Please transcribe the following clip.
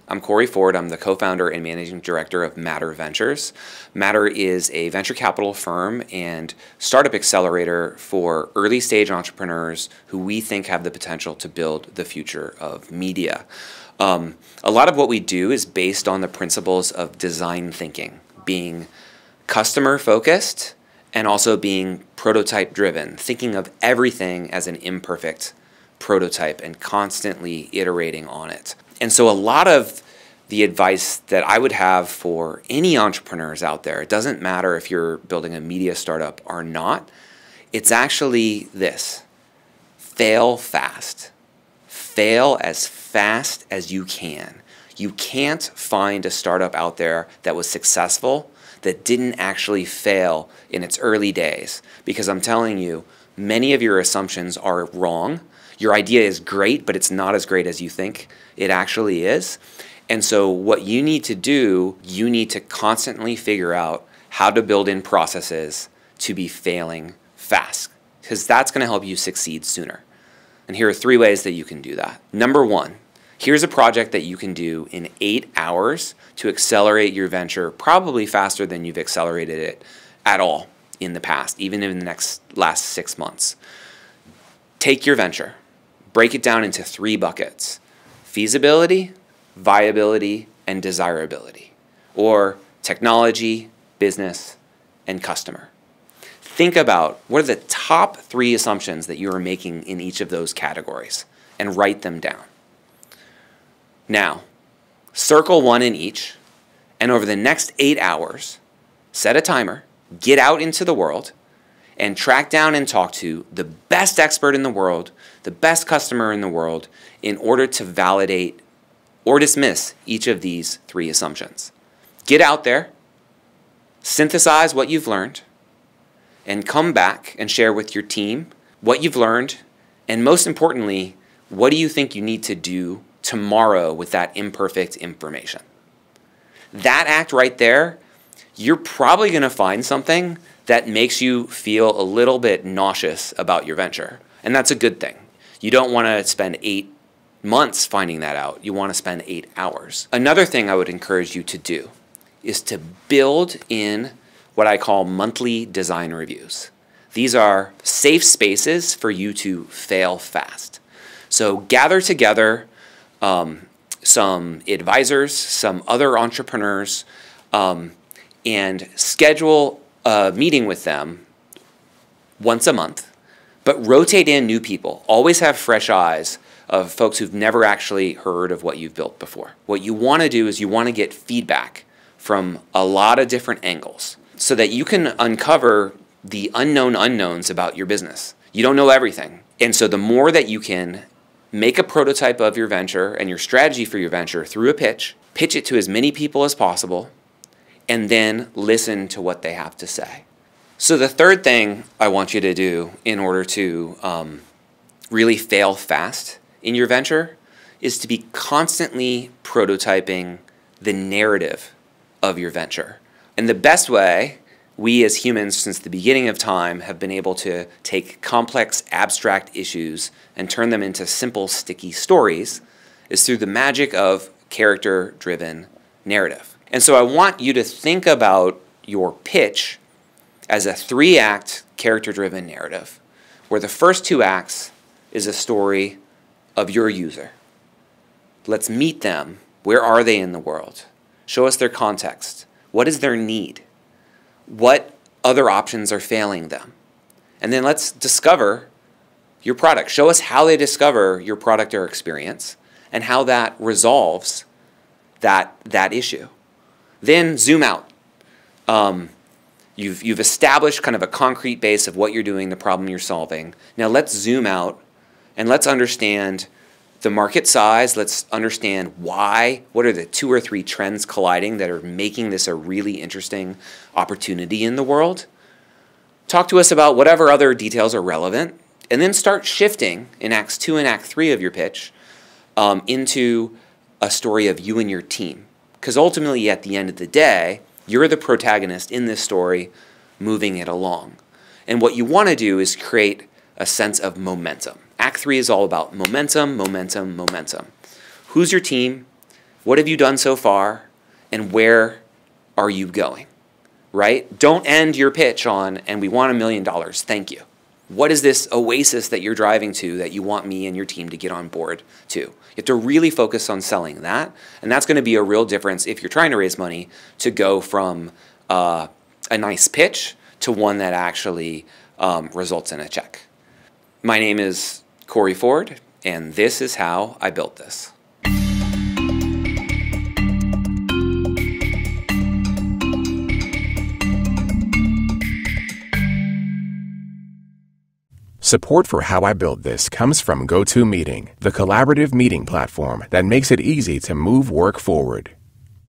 I'm Corey Ford. I'm the co-founder and managing director of Matter Ventures. Matter is a venture capital firm and startup accelerator for early stage entrepreneurs who we think have the potential to build the future of media. A lot of what we do is based on the principles of design thinking, being customer focused and also being prototype driven, thinking of everything as an imperfect prototype and constantly iterating on it. And so a lot of the advice that I would have for any entrepreneurs out there, it doesn't matter if you're building a media startup or not, it's actually this: fail fast. Fail as fast as you can. You can't find a startup out there that was successful that didn't actually fail in its early days, because I'm telling you, many of your assumptions are wrong. Your idea is great, but it's not as great as you think it actually is. And so what you need to do, you need to constantly figure out how to build in processes to be failing fast, because that's going to help you succeed sooner. And here are 3 ways that you can do that. Number 1, here's a project that you can do in 8 hours to accelerate your venture, probably faster than you've accelerated it at all in the past, even in the last 6 months. Take your venture, break it down into 3 buckets: feasibility, viability, and desirability, or technology, business, and customer. Think about what are the top 3 assumptions that you are making in each of those categories and write them down. Now, circle 1 in each, and over the next 8 hours, set a timer, get out into the world, and track down and talk to the best expert in the world, the best customer in the world, in order to validate or dismiss each of these 3 assumptions. Get out there, synthesize what you've learned, and come back and share with your team what you've learned, and most importantly, what do you think you need to do tomorrow with that imperfect information. That act right there, you're probably going to find something that makes you feel a little bit nauseous about your venture. And that's a good thing. You don't want to spend 8 months finding that out. You want to spend 8 hours. Another thing I would encourage you to do is to build in what I call monthly design reviews. These are safe spaces for you to fail fast. So gather together some advisors, some other entrepreneurs, and schedule a meeting with them once a month, but rotate in new people. Always have fresh eyes of folks who've never actually heard of what you've built before. What you want to do is you want to get feedback from a lot of different angles so that you can uncover the unknown unknowns about your business. You don't know everything. And so the more that you can make a prototype of your venture and your strategy for your venture through a pitch it to as many people as possible, and then listen to what they have to say. So the third thing I want you to do in order to really fail fast in your venture is to be constantly prototyping the narrative of your venture. And the best way we as humans since the beginning of time have been able to take complex abstract issues and turn them into simple sticky stories is through the magic of character-driven narrative. And so I want you to think about your pitch as a 3-act character-driven narrative, where the first 2 acts is a story of your user. Let's meet them. Where are they in the world? Show us their context. What is their need? What other options are failing them? And then let's discover your product. Show us how they discover your product or experience and how that resolves that issue. Then zoom out. You've established kind of a concrete base of what you're doing, the problem you're solving. Now let's zoom out and let's understand the market size. Let's understand why. What are the 2 or 3 trends colliding that are making this a really interesting opportunity in the world? Talk to us about whatever other details are relevant, and then start shifting in Acts 2 and Act 3 of your pitch into a story of you and your team. Because ultimately, at the end of the day, you're the protagonist in this story moving it along. And what you want to do is create a sense of momentum. Act 3 is all about momentum, momentum, momentum. Who's your team? What have you done so far, and where are you going, right? Don't end your pitch on, and we want $1 million, thank you. What is this oasis that you're driving to that you want me and your team to get on board to? You have to really focus on selling that, and that's going to be a real difference if you're trying to raise money to go from a nice pitch to one that actually results in a check. My name is Corey Ford, and this is how I built this. Support for How I Built This comes from GoToMeeting, the collaborative meeting platform that makes it easy to move work forward.